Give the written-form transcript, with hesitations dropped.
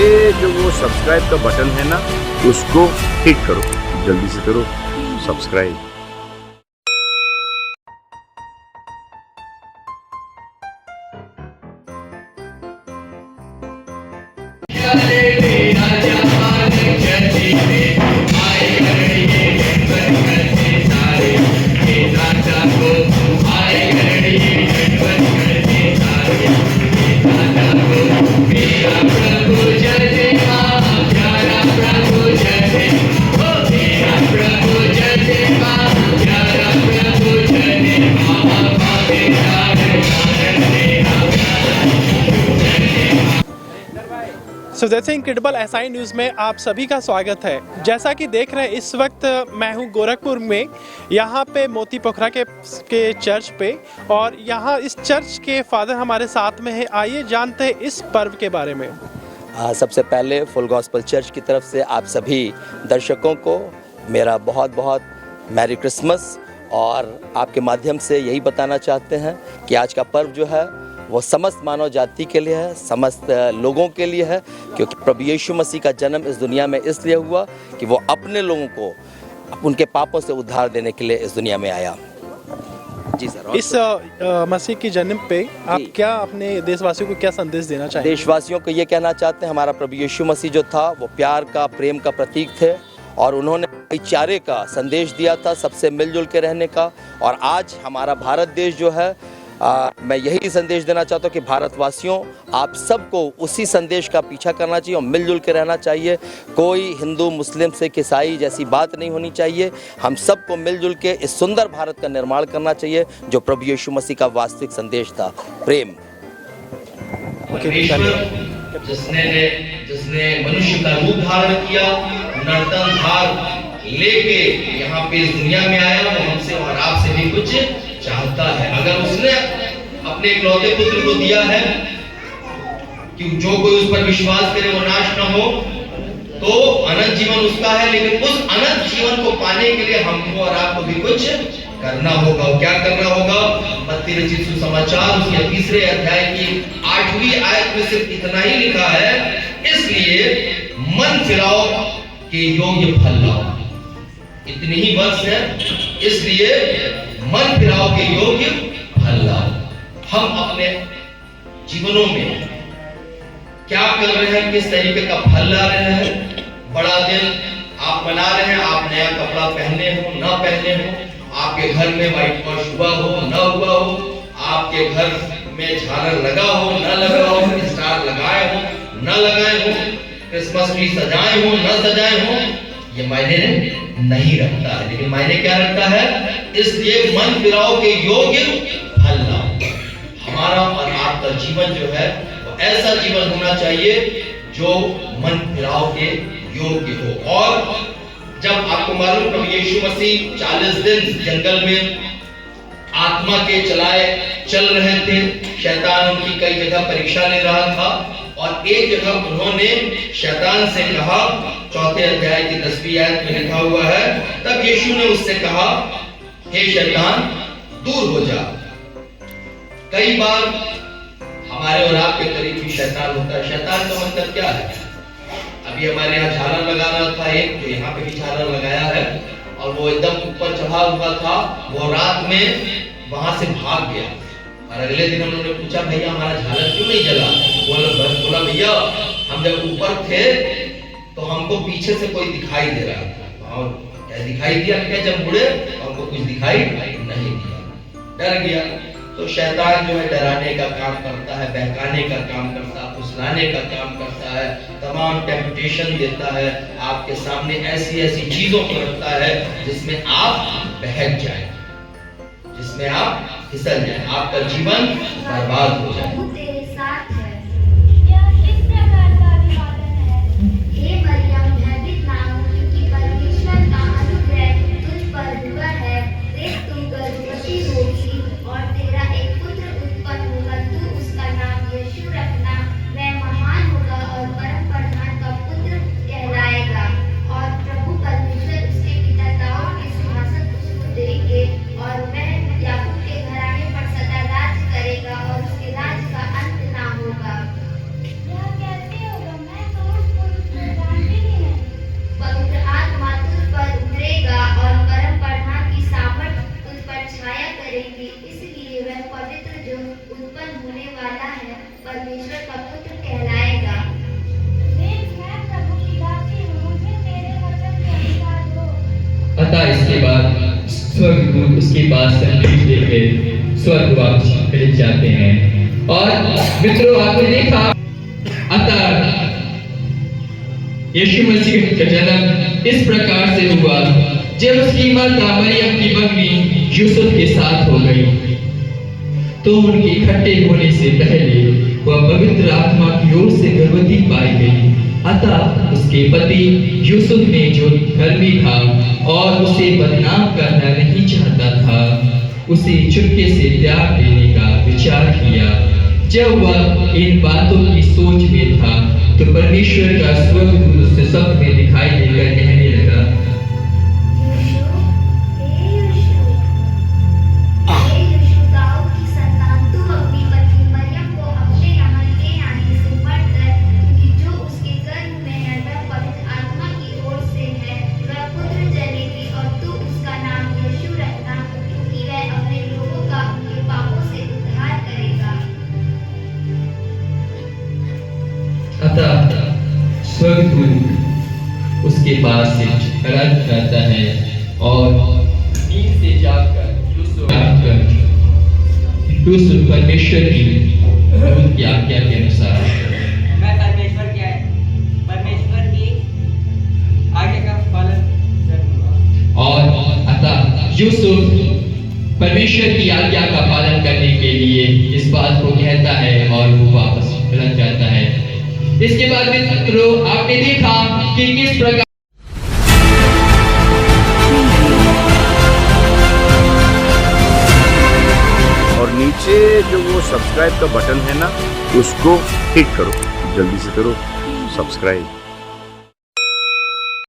ये जो वो सब्सक्राइब का बटन है ना, उसको हिट करो, जल्दी से करो सब्सक्राइब। सो जैसे इनक्रेडिबल एसआई न्यूज़ में आप सभी का स्वागत है। जैसा कि देख रहे हैं इस वक्त मैं हूं गोरखपुर में, यहाँ पे मोती पोखरा के चर्च पे, और यहाँ इस चर्च के फादर हमारे साथ में हैं। आइए जानते हैं इस पर्व के बारे में। सबसे पहले फुल गॉस्पेल चर्च की तरफ से आप सभी दर्शकों को मेरा बहुत बहुत मैरी क्रिसमस, और आपके माध्यम से यही बताना चाहते हैं कि आज का पर्व जो है वो समस्त मानव जाति के लिए है, समस्त लोगों के लिए है, क्योंकि प्रभु यीशु मसीह का जन्म इस दुनिया में इसलिए हुआ कि वो अपने लोगों को उनके पापों से उद्धार देने के लिए इस दुनिया में आया। जी सर। इस मसीह की जन्म पे आप क्या अपने देशवासियों को क्या संदेश देना चाहेंगे? देशवासियों को ये कहना चाहते हैं, हमारा प्रभु यीशु मसीह जो था वो प्यार का, प्रेम का प्रतीक थे, और उन्होंने भाईचारे का संदेश दिया था, सबसे मिलजुल के रहने का। और आज हमारा भारत देश जो है, मैं यही संदेश देना चाहता हूँ कि भारतवासियों, आप सबको उसी संदेश का पीछा करना चाहिए और मिलजुल के रहना चाहिए। कोई हिंदू, मुस्लिम, सिख, ईसाई जैसी बात नहीं होनी चाहिए। हम सबको मिलजुल के इस सुंदर भारत का निर्माण करना चाहिए जो प्रभु यीशु मसीह का वास्तविक संदेश था, प्रेम। जिसने मनुष्य का रूप धारण किया, नर्तन धार लेके यहाँ पे इस दुनिया में आया, वो हमसे और आपसे भी कुछ चाहता है। अगर उसने अपने इकलौते पुत्र को दिया है कि जो कोई उस पर विश्वास करे वो नाश न हो, तो अनंत जीवन उसका है। लेकिन उस अनंत जीवन को पाने के लिए हमको और आपको भी कुछ करना होगा। क्या करना होगा? मत्ती रचित सुसमाचार उसके 3 अध्याय की 8वीं आयत में सिर्फ इतना ही लिखा है, इसलिए मन फिराओ के योग्य फल लाओ। इतनी ही वर्ष है, इसलिए मन फिराओ के योग्य फल लाओ। हम अपने जीवनों में क्या कर रहे हैं, किस तरीके का फल ला रहे हैं? बड़ा दिन आप मना रहे हैं, आप नया कपड़ा पहने हो ना पहने हो, आपके घर में व्हाइट वॉश हुआ हो ना हुआ हो, आपके घर में झालर लगा हो ना लगा हो, स्टार लगाए हो ना लगाए हो, क्रिसमस ट्री सजाए हो ना सजाए हो, ये मायने नहीं रखता है। लेकिन मायने क्या रखता है? इसलिए मन फिराओ के योग्य फल लाओ। हमारा और आपका जीवन जो है वो ऐसा जीवन होना चाहिए जो मन फिराओ के योग्य हो। और जब आपको मालूम, प्रभु यीशु मसीह 40 दिन जंगल में आत्मा के चलाए चल रहे थे। शैतान उनकी कई जगह परीक्षा ले रहा था, और एक जगह उन्होंने शैतान से कहा, 4 अध्याय की 10वीं आयत में लिखा हुआ है, तब यीशु ने उससे कहा, हे शैतान दूर हो जा। कई बार हमारे और आपके करीब भी शैतान होता है। शैतान का मतलब क्या है? अभी हमारे यहाँ झालर लगा रहा था एक, जो यहाँ पे भी झालर लगाया है, और वो एकदम ऊपर चढ़ा हुआ था। वो रात में वहां से भाग गया, और अगले दिन उन्होंने पूछा, भैया हमारा झालर क्यों नहीं जला? बोला भैया हम जब ऊपर थे तो हमको पीछे से कोई दिखाई दे रहा था, और क्या दिखाई दिया? क्या जब मुड़े हमको कुछ दिखाई नहीं दिया, डर गया। तो शैतान जो है डराने का काम करता है, बहकाने का काम करता है, फुसलाने का काम करता है, तमाम टेम्पटेशन देता है, आपके सामने ऐसी ऐसी चीजों को रखता है जिसमें आप बहक जाए, जिसमें आप फिसल जाए, आपका जीवन बर्बाद हो जाए। और वह याकूब के घराने पर सदा राज करेगा, और उसके राज का परमेश्वर का पुत्र कहलाएगा। मैं प्रभु की दासी हूँ, मुझे तेरे वचन के अनुसार दो। अतः इसके बाद स्वर्गदूत उसके पास संदेश लेकर स्वर्ग वापस चले जाते हैं। और मित्रों, आपने देखा अतः यीशु मसीह का जन्म इस प्रकार से हुआ जब उसकी माता मरियम की मंगनी यूसुफ के साथ हो गई, तो उनके इकट्ठे होने से पहले वह पवित्र आत्मा की ओर से गर्भवती पाई गई। अतः उसके पति यूसुफ ने, जो धर्मी था और उसे बदनाम करना नहीं चाहता था, उसे चुपके से त्याग देने का विचार किया। जब वह इन बातों की सोच में था तो परमेश्वर का स्वर्गदूत उससे स्वप्न में दिखाई देकर कहने लगा, यीशु, दाऊद की संतान, तू अपनी पत्नी मरियम को अपने यहाँ ले आने से मत डर, क्योंकि जो उसके गर्भ में है वह पवित्र आत्मा की ओर से है। वह पुत्र जनेगी और तू उसका नाम यीशु रखना, क्योंकि वह अपने लोगों का उनके पापों से उद्धार करेगा। अतः स्वर्गदूत उसके पास से रथ जाता है और नींद से जागकर यूसुफ परमेश्वर की दूत की आज्ञा के अनुसार मैं परमेश्वर की आज्ञा का पालन करूंगा। और अतः यूसुफ परमेश्वर की आज्ञा का पालन करने के लिए इस बात को कहता है और वो वापस लग जाता है। इसके बाद मित्रों, आपने देखा कि किस प्रकार और नीचे जो वो सब्सक्राइब का बटन है ना, उसको हिट करो, जल्दी से करो सब्सक्राइब।